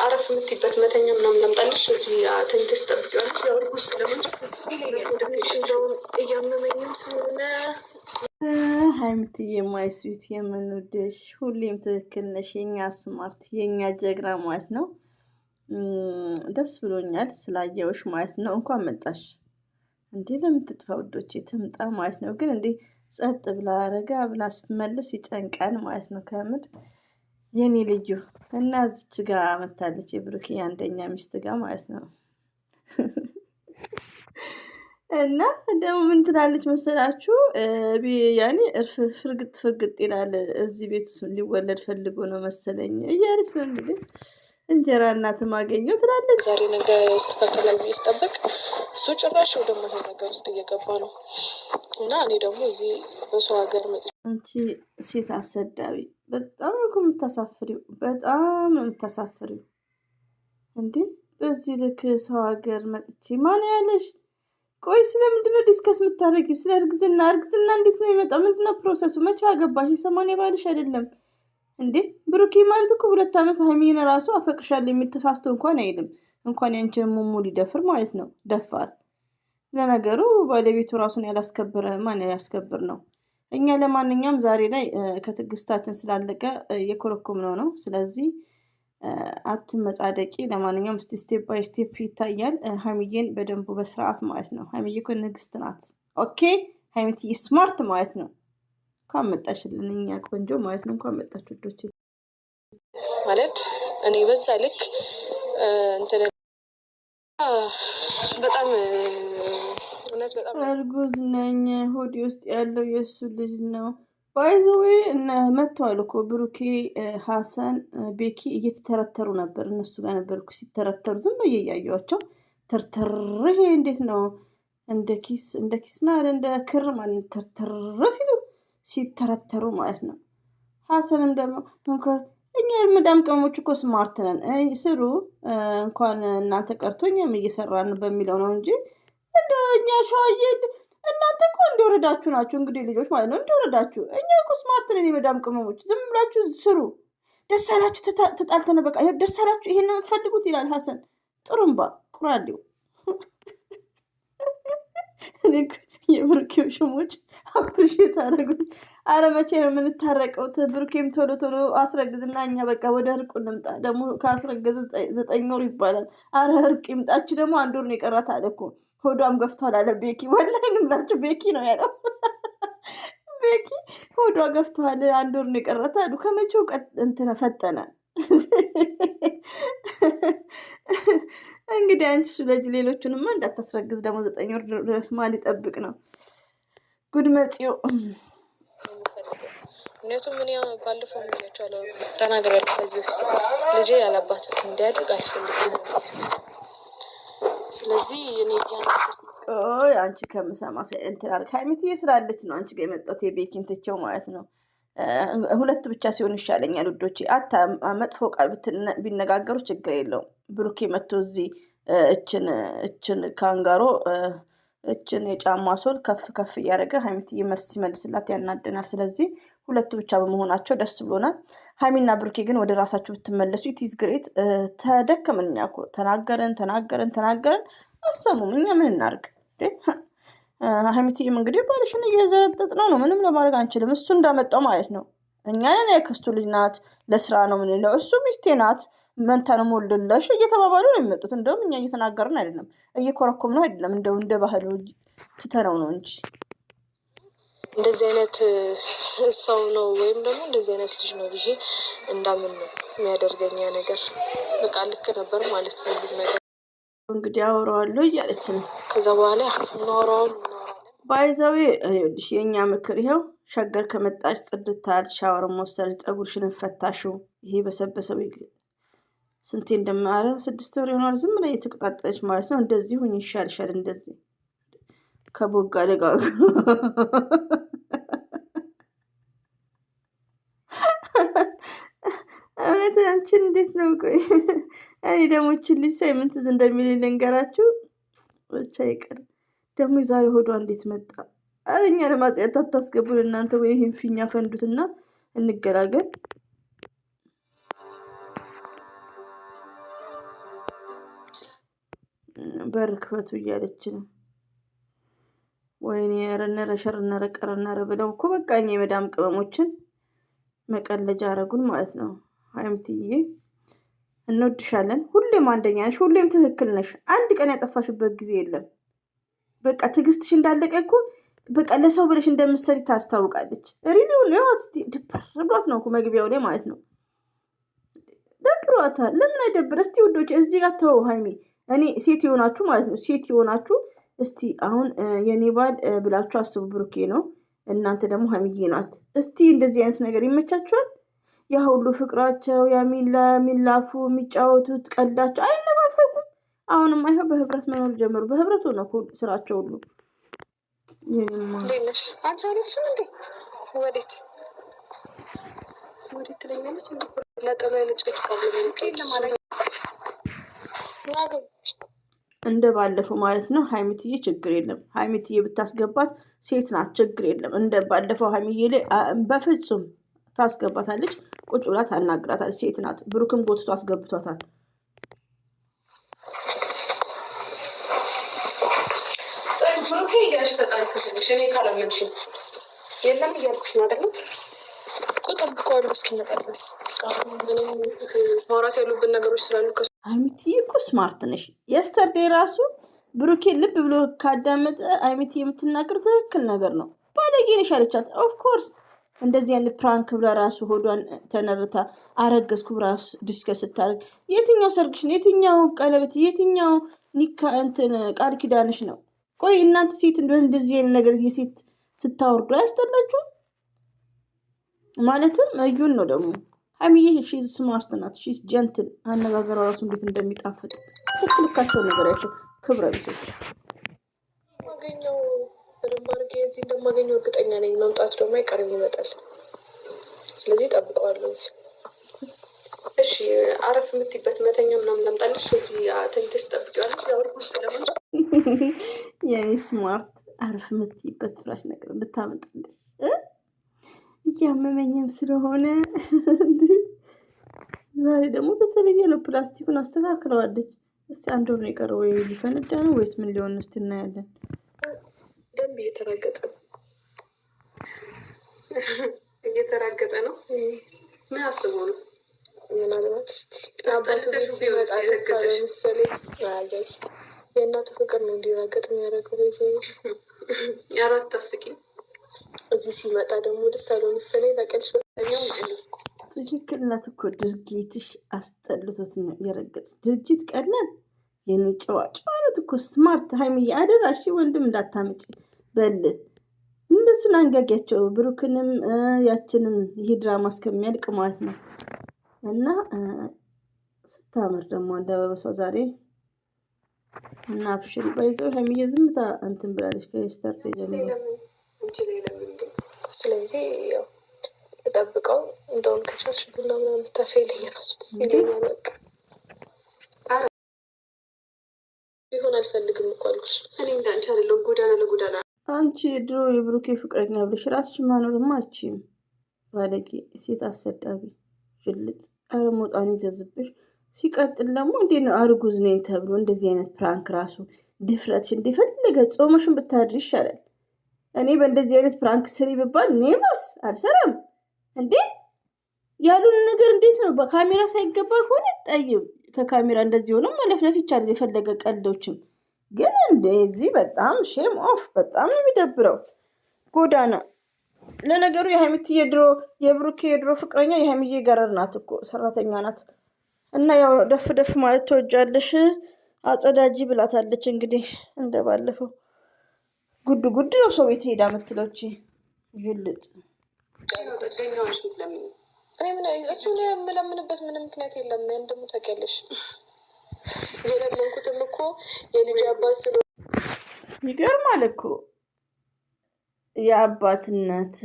አረፍ የምትይበት መተኛ ምናምን ላምጣልሽ። እዚህ ተኝተሽ ትጠብቂዋለሽ። ያው እርጉዝ ስለሆንሽ ትንሽ እንደውም እያመመኝም ስለሆነ ሀይሚትዬ ማይ ስዊት የምንወድሽ ሁሌም ትክክል ነሽ። የኛ ስማርት የኛ ጀግና ማለት ነው። ደስ ብሎኛል ስላየውሽ ማለት ነው። እንኳን መጣሽ። እንዲህ ለምትጥፋ ውዶች ትምጣ ማለት ነው። ግን እንዲህ ጸጥ ብላ ረጋ ብላ ስትመልስ ይጨንቃል ማለት ነው። ከምር የኔ ልዩ እና እዚች ጋር መታለች የብሩኬ አንደኛ ሚስት ጋር ማለት ነው። እና ደግሞ ምን ትላለች መሰላችሁ? ያኔ ፍርግጥ ፍርግጥ ይላል። እዚህ ቤት ውስጥ ሊወለድ ፈልጎ ነው መሰለኝ እያለች ነው እንግዲህ እንጀራ እናት ማገኘው ትላለች። ዛሬ ነገ ይስተካከላል ብዬ ስጠብቅ እሱ ጭራሽ ደግሞ ይሄ ነገር ውስጥ እየገባ ነው። እና እኔ ደግሞ እዚህ በሰው ሀገር መጥ አንቺ ሴት አሰዳቢ በጣም ነው የምታሳፍሪው። በጣም ነው የምታሳፍሪው። እንዴ በዚህ ልክ ሰው ሀገር መጥቼ ማን ያለሽ? ቆይ ስለምንድን ነው ዲስከስ የምታደርጊው? ስለ እርግዝና እንዴት ነው የሚመጣው? ምንድነው ፕሮሰሱ? መቼ አገባሽ? የሰማንያ ባልሽ አይደለም እንዴ? ብሩኬ ማለት እኮ 2 ዓመት ሀይሚን ራሱ አፈቅሻለሁ የሚል ተሳስቶ እንኳን አይልም። እንኳን ያንቺን ሙሙ ሊደፍር ማለት ነው። ደፋር። ለነገሩ ባለቤቱ ራሱን ያላስከበረ ማን ያስከብር ነው? እኛ ለማንኛውም ዛሬ ላይ ከትዕግስታችን ስላለቀ የኮረኮምነው ነው። ስለዚህ አትመጻደቂ። ለማንኛውም ስቴፕ ባይ ስቴፕ ይታያል። ሀይሚዬን በደንቡ በስርዓት ማለት ነው። ሀይሚዬ እኮ ንግስት ናት። ኦኬ ሀይሚትዬ ስማርት ማለት ነው። እንኳን መጣሽልን እኛ ቆንጆ ማለት ነው። እንኳን መጣች ውዶቼ። ማለት እኔ በዛ ልክ እንትን በጣም እውነት በጣም እርጉዝ ነኝ። ሆዴ ውስጥ ያለው የእሱ ልጅ ነው። ባይዘዌ እነ መጥተዋል እኮ ብሩኬ፣ ሀሰን፣ ቤኪ እየተተረተሩ ነበር። እነሱ ጋር ነበር እኮ ሲተረተሩ ዝም ብዬ እያየኋቸው ተርተር። ይሄ እንዴት ነው? እንደ ኪስ ና እንደ ክር ማለት ተርተር ሲሉ ሲተረተሩ ማለት ነው። ሀሰንም ደግሞ እንኳን እኛ የመዳም ቅመሞች እኮ ስማርት ነን ስሩ እንኳን እናንተ ቀርቶ እኛም እየሰራን በሚለው ነው እንጂ እንደ እኛ ሸዋዬን እናንተ እኮ እንደወረዳችሁ ናችሁ። እንግዲህ ልጆች ማለት ነው እንደወረዳችሁ። እኛ እኮ ስማርት ነን የመዳም ቅመሞች። ዝም ብላችሁ ስሩ። ደስ አላችሁ ተጣልተን በቃ ደስ አላችሁ ይሄን ነው የምትፈልጉት ይላል ሀሰን። ጥሩምባ ቁራሌው የብሩኬም ሽሞች አፕሪሼት አደረጉኝ። አረ መቼ ነው የምንታረቀው? ብሩኬም ቶሎ ቶሎ አስረግዝና እኛ በቃ ወደ እርቁ እንምጣ። ደግሞ ካስረገዘ 9 ወር ይባላል። አረ እርቅ ይምጣች። ደግሞ 1 ወር ነው የቀራት አለ እኮ ሆዷም ገፍቷል አለ ቤኪ። ወላሂ እንምላችሁ ቤኪ ነው ያለው። ቤኪ ሆዷ ገፍቷል 1 ወር ነው የቀራት አሉ። ከመቼው እንትን ፈጠነ። እንግዲህ አንቺ ስለዚህ ሌሎቹንማ እንዳታስረግዝ ደግሞ 9 ወር ድረስ ማን ሊጠብቅ ነው? ጉድ መጽዮ። ምክንያቱም ምን ባለፈው የሚያቻለው ተናግሬያለሁ ከዚህ በፊት ልጄ ያላባት እንዲያድግ አልፈልግም። ስለዚህ እኔ አንቺ ከምሰማ እንትን አልክ ሀይሚትዬ ስላለች ነው አንቺ ጋር የመጣሁት የቤኪን ትቼው ማለት ነው። 2 ብቻ ሲሆን ይሻለኛል ውዶቼ። መጥፎ ቃል ቢነጋገሩ ችግር የለውም። ብሩኬ መጥቶ እዚህ እችን ካንጋሮ እችን የጫማ ሶል ከፍ ከፍ እያደረገ ሀይሚትዬ መልስ ሲመልስላት ያናደናል። ስለዚህ 2 ብቻ በመሆናቸው ደስ ብሎናል። ሀይሚና ብሩኬ ግን ወደ ራሳቸው ብትመለሱ ኢትዝ ግሬት። ተደከምን እኛ እኮ ተናገረን አሰሙም። እኛ ምን እናርግ? ሀይሚትዬም እንግዲህ ባልሽን እየዘረጠጥ ነው ምንም ለማድረግ አንችልም። እሱ እንዳመጣው ማለት ነው። እኛ ነን የክስቱ ልጅ ናት ለስራ ነው ምንለው። እሱ ሚስቴ ናት መንታ ነው የምወልድልሽ እየተባባሉ ነው የሚመጡት። እንደውም እኛ እየተናገርን አይደለም እየኮረኮም ነው አይደለም። እንደው እንደ ባህሉ ትተነው ነው እንጂ እንደዚህ አይነት ሰው ነው ወይም ደግሞ እንደዚህ አይነት ልጅ ነው ብዬ እንዳምን ነው የሚያደርገኛ ነገር። በቃ ልክ ነበር ማለት ነው ሁሉ ነገር። እንግዲህ አወራዋለሁ እያለች ነው። ከዛ በኋላ እናወራለን። ባይዛዌ ይኸውልሽ የእኛ ምክር ይኸው ሸገር ከመጣች ጽድታል ሻወር መወሰድ ፀጉርሽን ፈታሽው። ይሄ በሰበሰው ስንቴ እንደማረ 6 ወር ይሆናል። ዝም ላይ የተቀጣጠለች ማለት ነው። እንደዚህ ሁኝ ይሻልሻል። እንደዚህ ከቦጋ ደጋግ እውነት አንቺን እንዴት ነው? ቆይ እኔ ደግሞ እችን ልጅ ሳይ ምን ትዝ እንደሚል ልንገራችሁ። ብቻ ይቅር። ደግሞ የዛሬ ሆዷ እንዴት መጣ? ኧረ እኛ ለማጥያት አታስገቡን እናንተ። ወይ ይሄን ፊኛ ፈንዱትና እንገላገል። በር ክፈቱ እያለች ነው። ወይኔ ረነረ ሸርነረ ቀረነረ ብለው እኮ በቃ እኛ የመዳም ቅመሞችን መቀለጃ አረጉን ማለት ነው። ሀይሚትዬ እንወድሻለን። ሁሌም አንደኛ ነሽ፣ ሁሌም ትክክል ነሽ። አንድ ቀን ያጠፋሽበት ጊዜ የለም። በቃ ትዕግስትሽ እንዳለቀ እኮ በቃ ለሰው ብለሽ እንደምትሰሪ ታስታውቃለች። ሪሊውን ነው ድብር ብሏት ነው እኮ መግቢያው ላይ ማለት ነው። ደብሯታል። ለምን አይደብር? እስቲ ውዶች እዚህ ጋር ተው ሀይሚ፣ እኔ ሴት የሆናችሁ ማለት ነው፣ ሴት የሆናችሁ እስቲ አሁን የኔ ባል ብላችሁ አስቡ። ብሩኬ ነው፣ እናንተ ደግሞ ሀይሚዬ ናት። እስቲ እንደዚህ አይነት ነገር ይመቻችኋል? ያ ሁሉ ፍቅራቸው የሚላፉ የሚጫወቱት ቀልዳቸው አይነፋፈቁም? አሁንም አይሆን በህብረት መኖር ጀመሩ። በህብረት ሆነ ስራቸው ሁሉ። ወዴት ትለኛለች? እንደ ባለፈው ማለት ነው። ሀይሚትዬ ችግር የለም። ሀይሚትዬ ብታስገባት ሴት ናት፣ ችግር የለም። እንደ ባለፈው ሀይሚዬ ላይ በፍጹም ታስገባታለች። ቁጭ ብላ ታናግራታለች። ሴት ናት። ብሩክም ጎትቶ አስገብቷታል። የለም እያልኩሽ ነው አይደለም? ጠብቀዋለሁ እስኪመጣ ድረስ ማውራት ያሉብን ነገሮች ስላሉ። ሀይሚትዬ እኮ ስማርት ነሽ። የስተርዴ ራሱ ብሩኬ ልብ ብሎ ካዳመጠ ሀይሚትዬ የምትናገር ትክክል ነገር ነው። ባለጌ ነሽ አለቻት። ኦፍኮርስ እንደዚህ አይነት ፕራንክ ብላ ራሱ ሆዷን ተነርታ አረገዝኩ ራሱ ዲስከስ ስታደርግ የትኛው ሰርግሽ ነው? የትኛው ቀለበት? የትኛው ኒካ እንትን ቃል ኪዳንሽ ነው? ቆይ እናንተ ሴት እንደዚህ አይነት ነገር የሴት ስታወርዱ አያስጠላችሁም? ማለትም እዩን ነው ደግሞ ሀይሚዬ ሺዝ ስማርት ናት። ሺዝ ጀንትል አነጋገሯ ራሱ እንዴት እንደሚጣፍጥ ልክልካቸውን ነገራቸው። ክብረ ቢሶች ማገኘው በደንብ አድርጌ እዚህ እንደማገኘው እርግጠኛ ነኝ። መምጣቱ ደግሞ አይቀርም ይመጣል። ስለዚህ ጠብቀዋለሁ። እሺ አረፍ የምትይበት መተኛ ምናምን ላምጣልሽ? እዚህ ተኝተሽ ትጠብቂዋለሽ። ያወርኩስ ስለሆነ የኔ ስማርት አረፍ የምትይበት ፍራሽ ነገር ልታመጣልሽ እያመመኝም ስለሆነ ዛሬ ደግሞ በተለየ ነው። ፕላስቲኩን አስተካክለዋለች። እስቲ አንድ ወር ነው የቀረው። ወይ ሊፈነዳ ነው ወይስ ምን ሊሆን ነው? እስቲ እናያለን። ደንብ እየተራገጠ ነው። ምን አስቦ ነው? ምናልባት አባቱ ቤት ሲመጣ ደስ አለው መሰለኝ። አያይ የእናቱ ፍቅር ነው እንዲራገጥ የሚያደርገው። ቤት የአራት ታስቂኝ እዚህ ሲመጣ ደግሞ ደስ አለው መሰለኝ። ታውቂያለሽ በጣም ትክክል ናት እኮ። ድርጊትሽ አስጠልቶት ነው የረገጥ። ድርጊት ቀላል የኔ ጨዋጭ ማለት እኮ ስማርት ሀይሚዬ። አደራሽ ወንድም እንዳታመጭ በል እንደሱን አንጋጊያቸው። ብሩክንም ያችንም ይሄ ድራማ እስከሚያልቅ ማለት ነው። እና ስታምር ደግሞ አለባበሷ ዛሬ እና አብሽሪ ባይዘው ሀይሚዬ ዝምታ እንትን ብላለች ከስተር ጀምሮ። ስለዚህ ያው ተጠብቀው እንደውም ከቻልሽ ቡና ምናምን ብታፈይልኝ ራሱ ደስ ይለኛል። በቃ ቢሆን አልፈልግም እኮ አልኩሽ። እኔ እንዳንቺ አይደለሁም ጎዳና ለጎዳና። አንቺ ድሮ የብሩኬ ፍቅረኛ ብለሽ ራስሽን ማኖርማ አትችይም። ባለጌ ሴት አሰዳቢ ጅልጥ። አረ ሞጣን ይዘዝብሽ። ሲቀጥል ደግሞ እንዴት ነው አርጉዝ ነኝ ተብሎ እንደዚህ አይነት ፕራንክ ራሱ ድፍረትሽ እንደፈለገ ጾመሽን ብታድር ይሻላል። እኔ በእንደዚህ አይነት ፕራንክ ስሪ ብባል ኔቨርስ አልሰራም። እንዴ ያሉን ነገር እንዴት ነው በካሜራ ሳይገባ ከሆነ ጠይብ ከካሜራ እንደዚህ ሆኖ መለፍለፍ ይቻላል። የፈለገ ቀልዶችም ግን እንደዚህ በጣም ሼም ኦፍ። በጣም የሚደብረው ጎዳና። ለነገሩ የሀይሚትዬ ድሮ የብሩኬ የድሮ ፍቅረኛ የሀይሚዬ ገረር ናት እኮ ሰራተኛ ናት። እና ያው ደፍ ደፍ ማለት ትወጃለሽ አጸዳጂ ብላታለች። እንግዲህ እንደባለፈው ጉድ ጉድ ነው ሰው ቤት ሄዳ የምትለች ዥልጥ። እሱን የምለምንበት ምንም ምክንያት የለም። ያን ደግሞ ታውቂያለሽ የለመንኩትም እኮ የልጅ አባት ስለ ይገርማል እኮ የአባትነት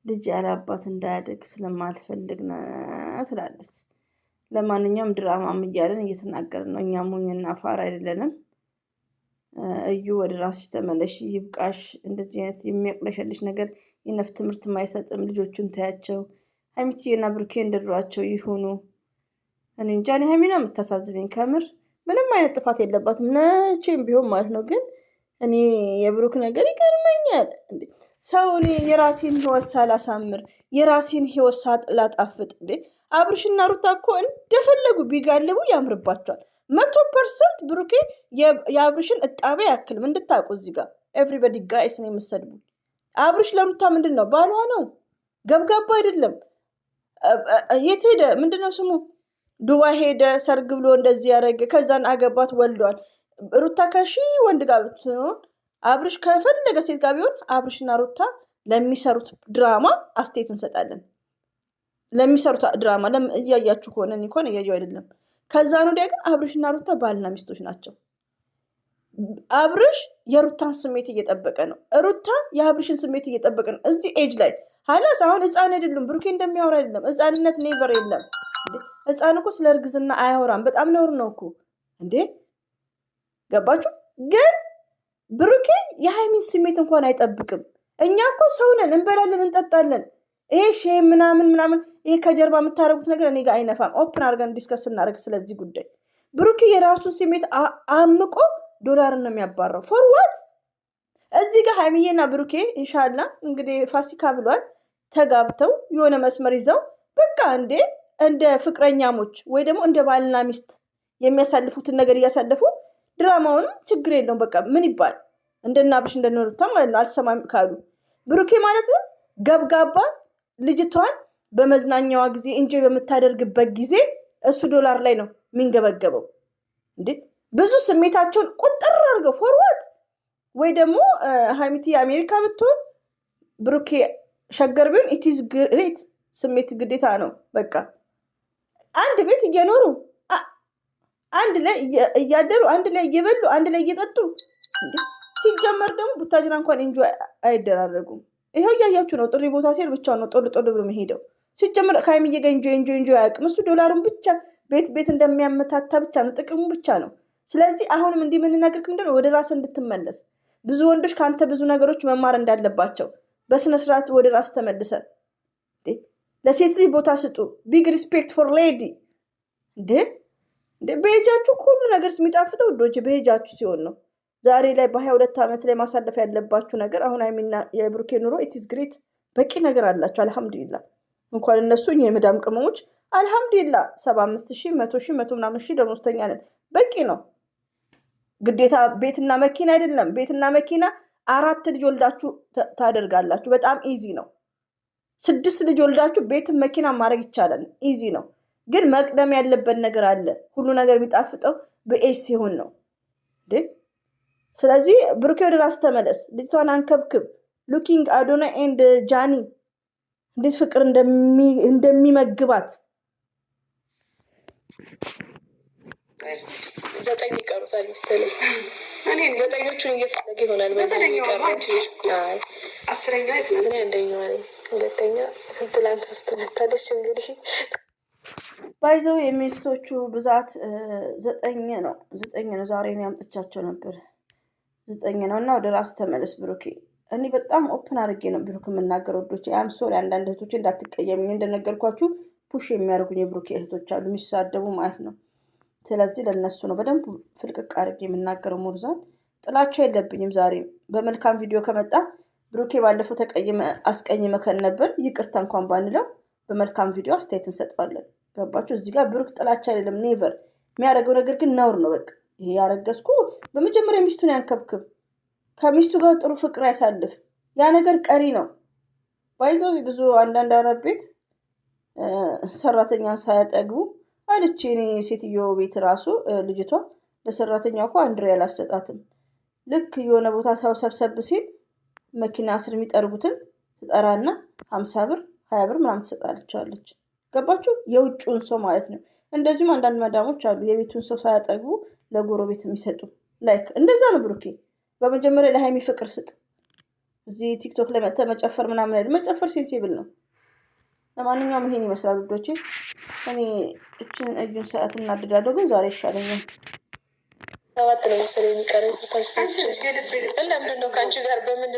ልጅ ያለ አባት እንዳያደግ ስለማልፈልግ ነው ትላለች። ለማንኛውም ድራማም እያለን እየተናገርን ነው። እኛ ሞኝና ፋራ አይደለንም። እዩ ወደ ራስሽ ተመለሽ፣ ይብቃሽ። እንደዚህ አይነት የሚያቅለሸልሽ ነገር የነፍ ትምህርት የማይሰጥም። ልጆቹን ታያቸው። ሀይሚትዬና ብሩኬ እንደድሯቸው ይሁኑ። እኔ እንጃ። እኔ ሀይሚ ነው የምታሳዝነኝ ከምር። ምንም አይነት ጥፋት የለባትም መቼም ቢሆን ማለት ነው። ግን እኔ የብሩክ ነገር ይገርመኛል። ሰው እኔ የራሴን ህይወት ሳላሳምር የራሴን ህይወት ሳላጣፍጥ እንዴ አብርሽና ሩታ እኮ እንደፈለጉ ቢጋልቡ ያምርባቸዋል። 100% ብሩኬ የአብርሽን እጣቤ ያክልም እንድታውቁ እዚህ ጋር ኤቭሪበዲ ጋይስ ነው የምሰድቡ። አብርሽ ለሩታ ምንድን ነው ባሏ ነው፣ ገብጋባ አይደለም። የት ሄደ? ምንድነው ስሙ? ዱባይ ሄደ ሰርግ ብሎ እንደዚህ ያደረገ፣ ከዛን አገባት ወልዷል። ሩታ ከሺ ወንድ ጋር ብትሆን አብርሽ ከፈለገ ሴት ጋር ቢሆን አብርሽና ሩታ ለሚሰሩት ድራማ አስተያየት እንሰጣለን። ለሚሰሩት ድራማ እያያችሁ ከሆነ እኔ እንኳን እያየሁ አይደለም። ከዛ ነው ግን አብርሽና ሩታ ባልና ሚስቶች ናቸው። አብርሽ የሩታን ስሜት እየጠበቀ ነው፣ ሩታ የአብርሽን ስሜት እየጠበቀ ነው። እዚህ ኤጅ ላይ ሀላስ አሁን ህፃን አይደሉም። ብሩኬ እንደሚያወራ አይደለም። ህፃንነት ኔቨር የለም። ህፃን እኮ ስለ እርግዝና አያወራም። በጣም ነውር ነው እኮ እንዴ። ገባችሁ? ግን ብሩኬ የሃይሚን ስሜት እንኳን አይጠብቅም። እኛ እኮ ሰው ነን፣ እንበላለን፣ እንጠጣለን። ይሄ ሼም ምናምን ይሄ ከጀርባ የምታደርጉት ነገር እኔ ጋር አይነፋም። ኦፕን አድርገን ዲስከስ እናደርግ ስለዚህ ጉዳይ። ብሩኬ የራሱን ስሜት አምቆ ዶላርን ነው የሚያባራው። ፎርዋት እዚህ ጋር ሃይሚዬና ብሩኬ ኢንሻላ እንግዲህ ፋሲካ ብሏል፣ ተጋብተው የሆነ መስመር ይዘው በቃ እንደ ፍቅረኛሞች ወይ ደግሞ እንደ ባልና ሚስት የሚያሳልፉትን ነገር እያሳለፉ ድራማውንም ችግር የለውም። በቃ ምን ይባል እንደናብሽ እንደኖሩታ ማለት ነው። አልሰማም ካሉ ብሩኬ ማለት ነው ገብጋባ ልጅቷን በመዝናኛዋ ጊዜ እንጆይ በምታደርግበት ጊዜ እሱ ዶላር ላይ ነው የሚንገበገበው። እንዴ ብዙ ስሜታቸውን ቁጥር አድርገው ፎርዋርድ ወይ ደግሞ ሃይሚቲ አሜሪካ ብትሆን ብሩኬ ሸገር ቢሆን ኢትዝ ግሬት ስሜት ግዴታ ነው። በቃ አንድ ቤት እየኖሩ አንድ ላይ እያደሩ አንድ ላይ እየበሉ አንድ ላይ እየጠጡ ሲጀመር ደግሞ ቡታጅራ እንኳን ኢንጆይ አይደራረጉም። ይሄው እያያችሁ ነው። ጥሪ ቦታ ሲል ብቻ ነው ጦል ብሎ መሄደው። ሲጀመር ከሃይሚዬ ጋር ኢንጆይ አያውቅም። እሱ ዶላሩን ብቻ ቤት እንደሚያመታታ ብቻ ነው፣ ጥቅሙ ብቻ ነው። ስለዚህ አሁንም እንዲህ የምንናገርክ ምንድን ነው ወደ ራስ እንድትመለስ፣ ብዙ ወንዶች ከአንተ ብዙ ነገሮች መማር እንዳለባቸው በስነስርዓት ወደ ራስ ተመልሰ ለሴት ልጅ ቦታ ስጡ። ቢግ ሪስፔክት ፎር ሌዲ። በሄጃችሁ ሁሉ ነገር የሚጣፍጠው ውዶች በሄጃችሁ ሲሆን ነው። ዛሬ ላይ በ22 ዓመት ላይ ማሳለፍ ያለባችሁ ነገር አሁን ሃይሚና የብሩኬ ኑሮ ኢትስ ግሬት በቂ ነገር አላቸው። አልሐምዱሊላህ እንኳን እነሱ እኛ የመዳም ቅመሞች አልሐምዱሊላህ 75,000 100,000 ምናምን ሺህ ደሞዝተኛ ነን። በቂ ነው። ግዴታ ቤትና መኪና አይደለም። ቤትና መኪና 4 ልጅ ወልዳችሁ ታደርጋላችሁ። በጣም ኢዚ ነው። 6 ልጅ ወልዳችሁ ቤትን መኪና ማድረግ ይቻላል። ኢዚ ነው። ግን መቅደም ያለበት ነገር አለ። ሁሉ ነገር የሚጣፍጠው በኤስ ሲሆን ነው። ስለዚህ ብሩኬ ወደ ራስ ተመለስ። ልጅቷን አንከብክብ። ሉኪንግ አዶና ኤንድ ጃኒ እንዴት ፍቅር እንደሚመግባት 9 ይቀሩታል መሰለኝ። እኔ 9ኞቹን እየፈለገ ይሆናል። በዚህ ይቀራል። አይ 10ኛ እኔ አንደኛዋ ነኝ። ሁለተኛ ትላንት 3 መታለች። እንግዲህ ባይዘው የሚስቶቹ ብዛት 9 ነው። 9 ነው። ዛሬ ነው ያምጥቻቸው ነበር። 9 ነው። እና ወደ ራስ ተመለስ ብሩኬ። እኔ በጣም ኦፕን አድርጌ ነው ብሩክ የምናገረው። ወዶች አም ሶሪ አንዳንድ እህቶች እንዳትቀየሙኝ። እንደነገርኳችሁ ፑሽ የሚያደርጉኝ የብሩኬ እህቶች አሉ የሚሳደቡ ማለት ነው። ስለዚህ ለነሱ ነው በደንብ ፍልቅቅ አድርጌ የምናገረው። ሞርዛን ጥላቸው የለብኝም። ዛሬ በመልካም ቪዲዮ ከመጣ ብሩኬ ባለፈው አስቀይመከን ነበር፣ ይቅርታ እንኳን ባንለው በመልካም ቪዲዮ አስተያየት እንሰጠዋለን። ገባችሁ? እዚህ ጋር ብሩክ ጥላቻ አይደለም፣ ኔቨር የሚያደርገው ነገር ግን ነውር ነው። በቃ ይሄ ያረገዝኩ በመጀመሪያ ሚስቱን ያንከብክብ፣ ከሚስቱ ጋር ጥሩ ፍቅር ያሳልፍ። ያ ነገር ቀሪ ነው። ባይዘው ብዙ አንዳንድ አረብ ቤት ሰራተኛን ሳያጠግቡ አለች። እኔ ሴትዮ ቤት ራሱ ልጅቷ ለሰራተኛ እኮ 1 ሪያል አሰጣትም። ልክ የሆነ ቦታ ሰው ሰብሰብ ሲል መኪና ስር የሚጠርጉትን ትጠራና 50 ብር 20 ብር ምናምን ትሰጣለች። ገባችሁ? የውጭውን ሰው ማለት ነው። እንደዚሁም አንዳንድ መዳሞች አሉ የቤቱን ሰው ሳያጠግቡ ለጎረቤት የሚሰጡ። ላይክ እንደዛ ነው ብሩኬ። በመጀመሪያ ለሃይሚ ፍቅር ስጥ። እዚህ ቲክቶክ ላይ መጥተህ መጨፈር ምናምን አይደል። መጨፈር ሴንሲብል ነው። ለማንኛውም ይሄን ይመስላል ውዶቼ። እኔ እችን እዩን ሰዓት እናድዳለሁ፣ ግን ዛሬ ይሻለኛል። 7 ነው መሰለኝ የሚቀረው። ታስታውሽ? ለምንድን ነው ከአንቺ ጋር በምን